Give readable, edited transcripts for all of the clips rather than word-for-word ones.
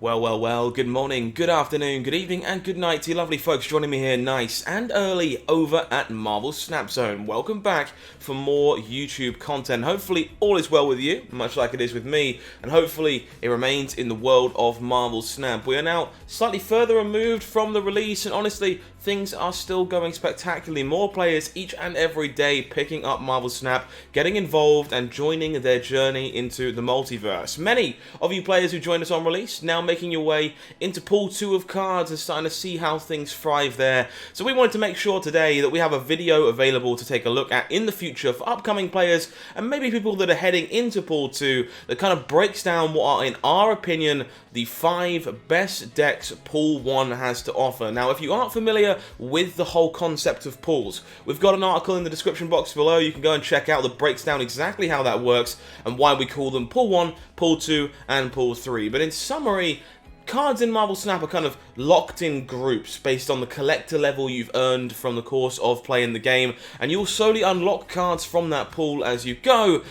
Well, good morning, good afternoon, good evening, and good night to you lovely folks joining me here nice and early over at Marvel Snap Zone. Welcome back for more YouTube content. Hopefully all is well with you, much like it is with me, and hopefully it remains in the world of Marvel Snap. We are now slightly further removed from the release, and honestly, things are still going spectacularly. More players each and every day picking up Marvel Snap, getting involved, and joining their journey into the multiverse. Many of you players who joined us on release now making your way into Pool 2 of cards and starting to see how things thrive there. So we wanted to make sure today that we have a video available to take a look at in the future for upcoming players and maybe people that are heading into Pool 2 that kind of breaks down what are, in our opinion, the 5 best decks Pool 1 has to offer. Now, if you aren't familiar with the whole concept of pools, we've got an article in the description box below. You can go and check out that breaks down exactly how that works and why we call them Pool 1, Pool 2, and Pool 3. But in summary, cards in Marvel Snap are kind of locked in groups based on the collector level you've earned from the course of playing the game, and you'll slowly unlock cards from that pool as you go,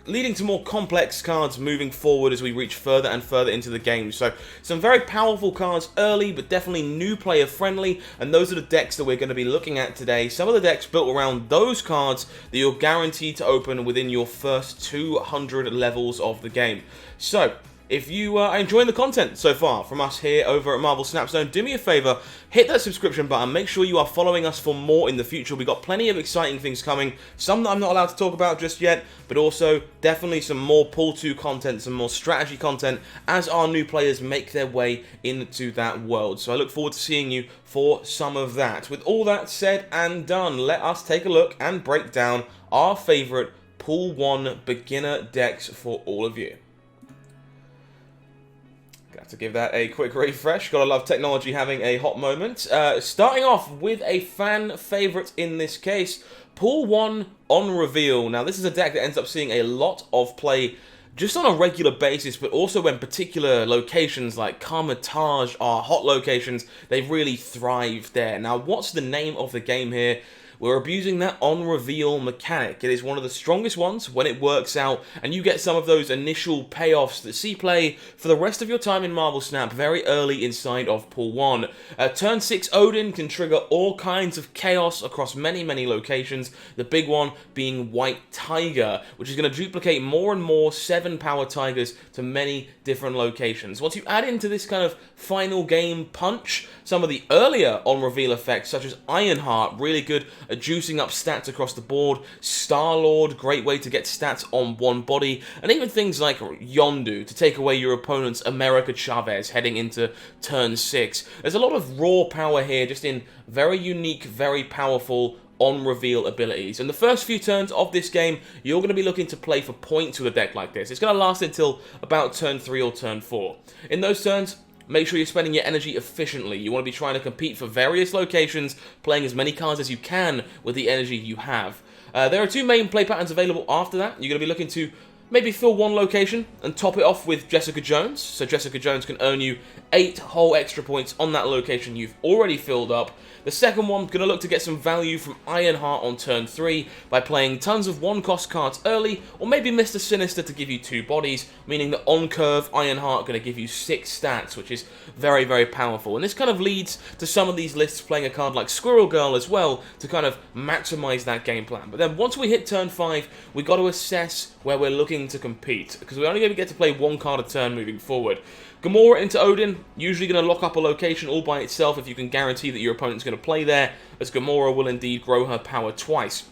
leading to more complex cards moving forward as we reach further and further into the game. So some very powerful cards early, but definitely new player friendly, and those are the decks that we're going to be looking at today. Some of the decks built around those cards that you're guaranteed to open within your first 200 levels of the game. So if you are enjoying the content so far from us here over at Marvel Snap Zone, do me a favor, hit that subscription button, make sure you are following us for more in the future. We've got plenty of exciting things coming, some that I'm not allowed to talk about just yet, but also definitely some more Pool 2 content, some more strategy content as our new players make their way into that world. So I look forward to seeing you for some of that. With all that said and done, let us take a look and break down our favorite Pool 1 beginner decks for all of you. Got to give that a quick refresh. Gotta love technology having a hot moment. Starting off with a fan favorite in this case, Pool 1 on reveal. Now, this is a deck that ends up seeing a lot of play just on a regular basis, but also when particular locations like Kamar-Taj are hot locations, they really thrive there. Now, what's the name of the game here? We're abusing that on-reveal mechanic. It is one of the strongest ones when it works out, and you get some of those initial payoffs that see play for the rest of your time in Marvel Snap very early inside of Pool 1. Turn 6 Odin can trigger all kinds of chaos across many locations, the big one being White Tiger, which is going to duplicate more and more 7-power Tigers to many different locations. Once you add into this kind of final game punch, some of the earlier on-reveal effects, such as Ironheart, really good at juicing up stats across the board. Star-Lord, great way to get stats on one body. And even things like Yondu to take away your opponent's America Chavez heading into turn 6. There's a lot of raw power here, just in very unique, very powerful on-reveal abilities. And the first few turns of this game, you're going to be looking to play for points with a deck like this. It's going to last until about turn 3 or turn 4. In those turns, make sure you're spending your energy efficiently. You want to be trying to compete for various locations, playing as many cards as you can with the energy you have. There are 2 main play patterns available after that. You're going to be looking to maybe fill one location and top it off with Jessica Jones. So Jessica Jones can earn you 8 whole extra points on that location you've already filled up. The second one, going to look to get some value from Ironheart on turn 3 by playing tons of 1-cost cards early, or maybe Mr. Sinister to give you 2 bodies, meaning that on curve, Ironheart going to give you 6 stats, which is very powerful. And this kind of leads to some of these lists playing a card like Squirrel Girl as well to kind of maximize that game plan. But then once we hit turn 5, we got to assess where we're looking to compete, because we're only going to get to play 1 card a turn moving forward. Gamora into Odin, usually going to lock up a location all by itself if you can guarantee that your opponent's going to play there, as Gamora will indeed grow her power twice.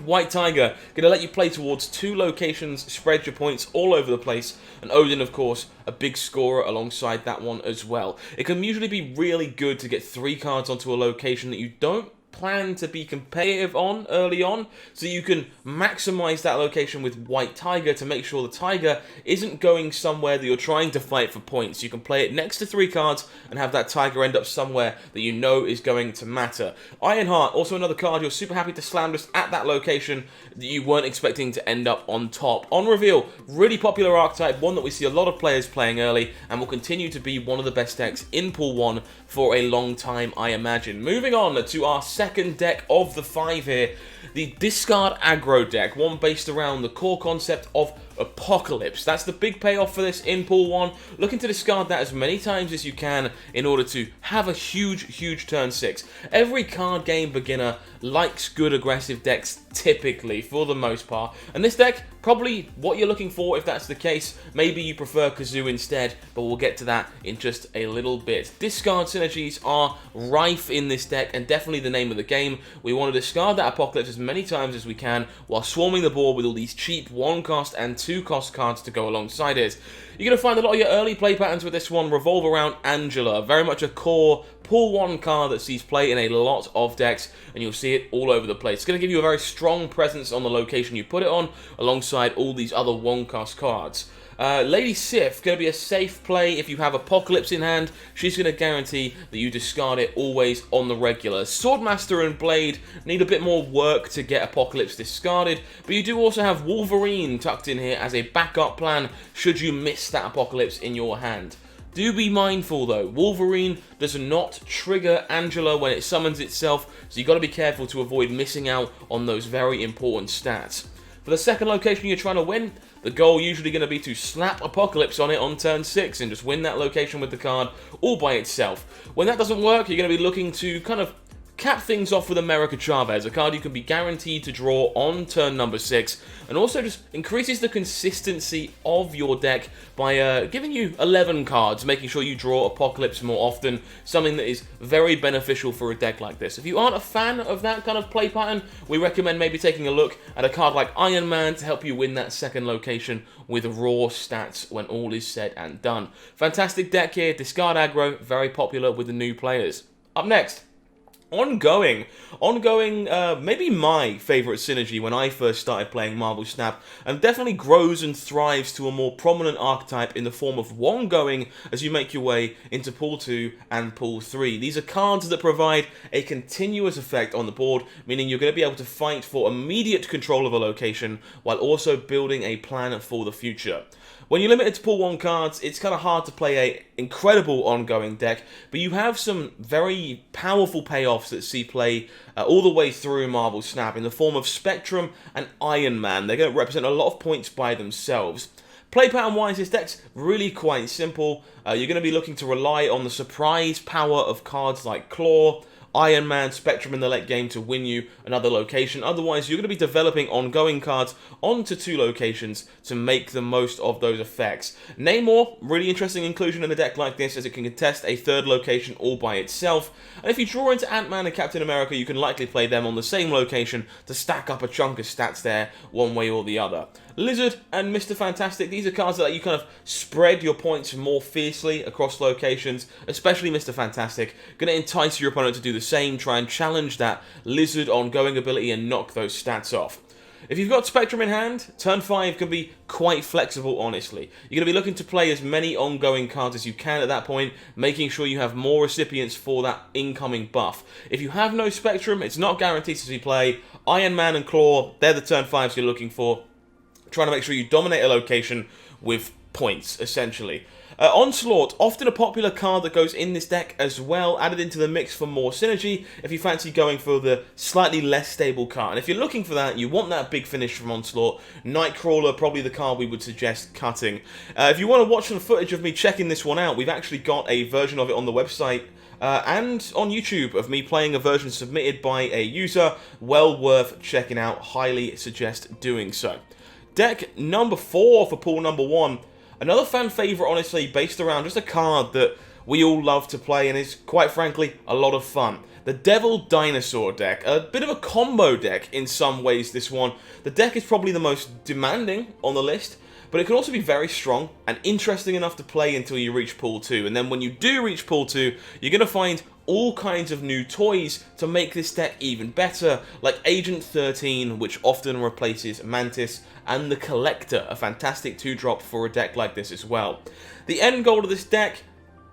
White Tiger, going to let you play towards 2 locations, spread your points all over the place, and Odin, of course, a big scorer alongside that one as well. It can usually be really good to get 3 cards onto a location that you don't plan to be competitive on early on, so you can maximize that location with White Tiger to make sure the Tiger isn't going somewhere that you're trying to fight for points. You can play it next to 3 cards and have that Tiger end up somewhere that you know is going to matter. Ironheart, also another card you're super happy to slam just at that location that you weren't expecting to end up on top. On reveal, really popular archetype, one that we see a lot of players playing early and will continue to be one of the best decks in Pool 1 for a long time, I imagine. Moving on to our second deck of the 5 here, the Discard Aggro deck, one based around the core concept of Apocalypse. That's the big payoff for this in Pool 1. Looking to discard that as many times as you can in order to have a huge turn 6. Every card game beginner likes good aggressive decks typically, for the most part. And this deck, probably what you're looking for if that's the case. Maybe you prefer Kazoo instead, but we'll get to that in just a little bit. Discard synergies are rife in this deck and definitely the name of the game. We want to discard that Apocalypse as many times as we can while swarming the board with all these cheap 1-cost and 2-cost cards to go alongside it. You're going to find a lot of your early play patterns with this one revolve around Angela, very much a core Pool 1 card that sees play in a lot of decks, and you'll see it all over the place. It's going to give you a very strong presence on the location you put it on, alongside all these other 1-cost cards. Lady Sif, going to be a safe play if you have Apocalypse in hand. She's going to guarantee that you discard it always on the regular. Swordmaster and Blade need a bit more work to get Apocalypse discarded, but you do also have Wolverine tucked in here as a backup plan should you miss that Apocalypse in your hand. Do be mindful though, Wolverine does not trigger Angela when it summons itself, so you've got to be careful to avoid missing out on those very important stats. For the second location you're trying to win, the goal usually going to be to slap Apocalypse on it on turn 6 and just win that location with the card all by itself. When that doesn't work, you're going to be looking to kind of cap things off with America Chavez, a card you can be guaranteed to draw on turn number 6, and also just increases the consistency of your deck by giving you 11 cards, making sure you draw Apocalypse more often, something that is very beneficial for a deck like this. If you aren't a fan of that kind of play pattern, we recommend maybe taking a look at a card like Iron Man to help you win that second location with raw stats when all is said and done. Fantastic deck here, discard aggro, very popular with the new players. Up next, Ongoing, maybe my favourite synergy when I first started playing Marvel Snap, and definitely grows and thrives to a more prominent archetype in the form of Ongoing as you make your way into Pool 2 and Pool 3. These are cards that provide a continuous effect on the board, meaning you're going to be able to fight for immediate control of a location while also building a plan for the future. When you're limited to Pool 1 cards, it's kind of hard to play an incredible Ongoing deck, but you have some very powerful payoffs that see play all the way through Marvel Snap in the form of Spectrum and Iron Man. They're going to represent a lot of points by themselves. Play pattern wise, this deck's really quite simple. You're going to be looking to rely on the surprise power of cards like Claw, Iron Man, Spectrum in the late game to win you another location. Otherwise, you're going to be developing Ongoing cards onto 2 locations to make the most of those effects. Namor, really interesting inclusion in a deck like this as it can contest a 3rd location all by itself. And if you draw into Ant-Man and Captain America, you can likely play them on the same location to stack up a chunk of stats there one way or the other. Lizard and Mr. Fantastic, these are cards that let you kind of spread your points more fiercely across locations, especially Mr. Fantastic. Going to entice your opponent to do the same, try and challenge that Lizard Ongoing ability and knock those stats off. If you've got Spectrum in hand, turn 5 can be quite flexible, honestly. You're going to be looking to play as many Ongoing cards as you can at that point, making sure you have more recipients for that incoming buff. If you have no Spectrum, it's not guaranteed to see play. Iron Man and Claw, they're the turn 5s you're looking for. Trying to make sure you dominate a location with points, essentially. Onslaught, often a popular card that goes in this deck as well, added into the mix for more synergy if you fancy going for the slightly less stable card. And if you're looking for that, you want that big finish from Onslaught, Nightcrawler, probably the card we would suggest cutting. If you want to watch some footage of me checking this one out, we've actually got a version of it on the website and on YouTube of me playing a version submitted by a user. Well worth checking out, highly suggest doing so. Deck number 4 for Pool number 1. Another fan favourite, honestly, based around just a card that we all love to play and is, quite frankly, a lot of fun. The Devil Dinosaur deck. A bit of a combo deck in some ways, this one. The deck is probably the most demanding on the list, but it can also be very strong and interesting enough to play until you reach Pool 2. And then when you do reach Pool 2, you're going to find all kinds of new toys to make this deck even better, like Agent 13, which often replaces Mantis, and the Collector, a fantastic 2-drop for a deck like this as well. The end goal of this deck: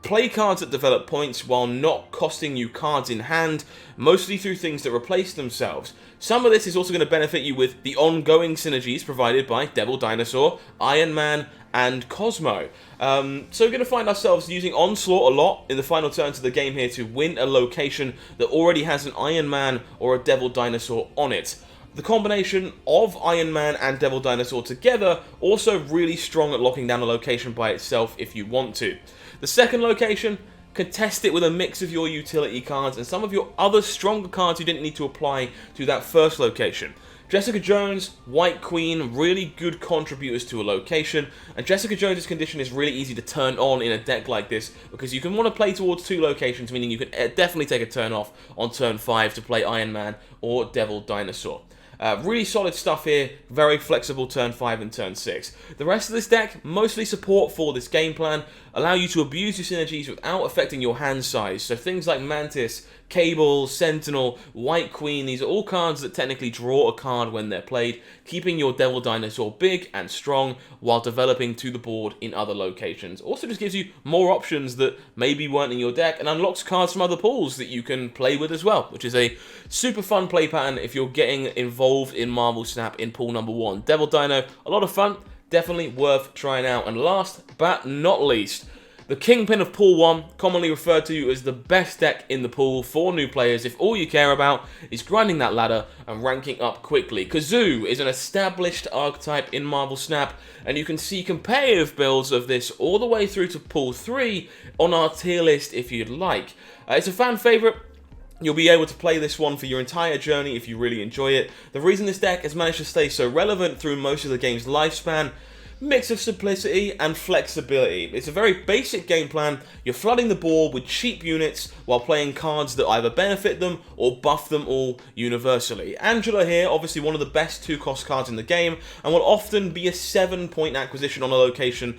play cards that develop points while not costing you cards in hand, mostly through things that replace themselves. Some of this is also going to benefit you with the ongoing synergies provided by Devil Dinosaur, Iron Man, and Cosmo. So we're going to find ourselves using Onslaught a lot in the final turns of the game here to win a location that already has an Iron Man or a Devil Dinosaur on it. The combination of Iron Man and Devil Dinosaur together also really strong at locking down a location by itself if you want to. The second location, contest it with a mix of your utility cards and some of your other stronger cards you didn't need to apply to that first location. Jessica Jones, White Queen, really good contributors to a location, and Jessica Jones' condition is really easy to turn on in a deck like this because you can want to play towards 2 locations, meaning you can definitely take a turn off on turn 5 to play Iron Man or Devil Dinosaur. Really solid stuff here, very flexible turn 5 and turn 6. The rest of this deck, mostly support for this game plan, allow you to abuse your synergies without affecting your hand size. So things like Mantis, Cable, Sentinel, White Queen, these are all cards that technically draw a card when they're played, keeping your Devil Dinosaur big and strong while developing to the board in other locations. Also just gives you more options that maybe weren't in your deck and unlocks cards from other pools that you can play with as well, which is a super fun play pattern if you're getting involved in Marvel Snap in pool number 1. Devil Dino, a lot of fun, definitely worth trying out. And last but not least, the Kingpin of Pool 1, commonly referred to as the best deck in the pool for new players if all you care about is grinding that ladder and ranking up quickly. Kazoo is an established archetype in Marvel Snap, and you can see competitive builds of this all the way through to Pool 3 on our tier list if you'd like. It's a fan favourite. You'll be able to play this one for your entire journey if you really enjoy it. The reason this deck has managed to stay so relevant through most of the game's lifespan, mix of simplicity and flexibility. It's a very basic game plan. You're flooding the board with cheap units while playing cards that either benefit them or buff them all universally. Angela here, obviously one of the best 2-cost cards in the game, and will often be a 7-point acquisition on a location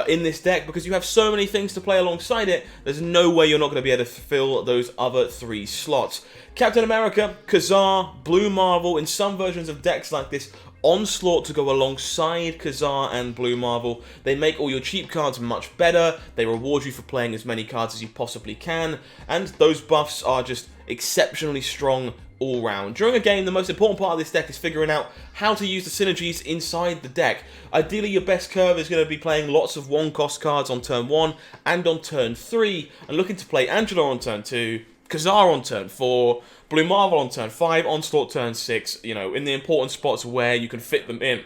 in this deck because you have so many things to play alongside it. There's no way you're not going to be able to fill those other 3 slots. Captain America, Ka-Zar, Blue Marvel, in some versions of decks like this, Onslaught to go alongside Ka-Zar and Blue Marvel. They make all your cheap cards much better, they reward you for playing as many cards as you possibly can, and those buffs are just exceptionally strong all round. During a game, the most important part of this deck is figuring out how to use the synergies inside the deck. Ideally, your best curve is going to be playing lots of 1-cost cards on turn 1 and on turn 3, and looking to play Angela on turn 2, Ka-Zar on turn 4, Blue Marvel on turn 5, Onslaught turn 6, you know, in the important spots where you can fit them in.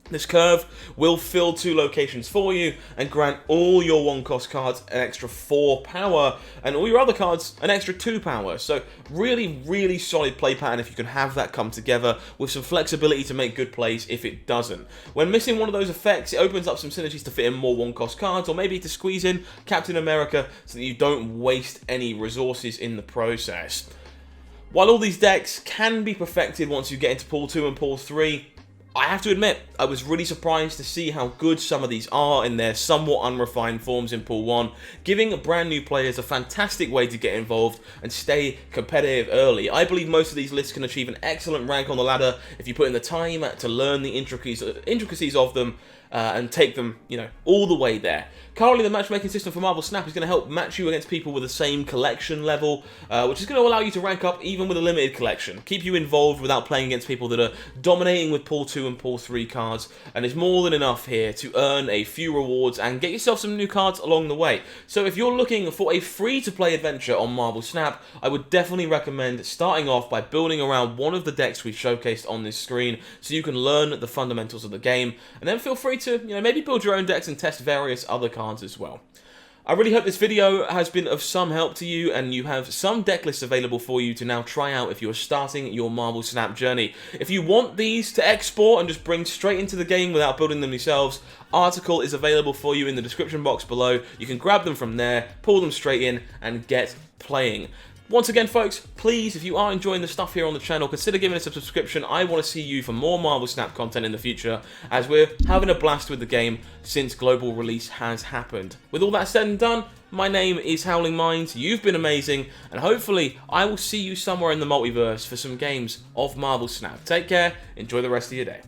This curve will fill 2 locations for you and grant all your 1-cost cards an extra 4 power and all your other cards an extra 2 power. So really, really solid play pattern if you can have that come together with some flexibility to make good plays if it doesn't. When missing one of those effects, it opens up some synergies to fit in more 1-cost cards or maybe to squeeze in Captain America so that you don't waste any resources in the process. While all these decks can be perfected once you get into Pool 2 and Pool 3, I have to admit, I was really surprised to see how good some of these are in their somewhat unrefined forms in Pool 1, giving brand new players a fantastic way to get involved and stay competitive early. I believe most of these lists can achieve an excellent rank on the ladder if you put in the time to learn the intricacies of them and take them, you know, all the way there. Currently, the matchmaking system for Marvel Snap is going to help match you against people with the same collection level, which is going to allow you to rank up even with a limited collection, keep you involved without playing against people that are dominating with Pool 2 and Pool 3 cards, and is more than enough here to earn a few rewards and get yourself some new cards along the way. So if you're looking for a free-to-play adventure on Marvel Snap, I would definitely recommend starting off by building around one of the decks we've showcased on this screen so you can learn the fundamentals of the game, and then feel free to, you know, maybe build your own decks and test various other cards as well. I really hope this video has been of some help to you and you have some deck lists available for you to now try out if you're starting your Marvel Snap journey. If you want these to export and just bring straight into the game without building them yourselves, article is available for you in the description box below. You can grab them from there, pull them straight in and get playing. Once again, folks, please, if you are enjoying the stuff here on the channel, consider giving us a subscription. I want to see you for more Marvel Snap content in the future, as we're having a blast with the game since global release has happened. With all that said and done, my name is Howling Minds, you've been amazing, and hopefully I will see you somewhere in the multiverse for some games of Marvel Snap. Take care, enjoy the rest of your day.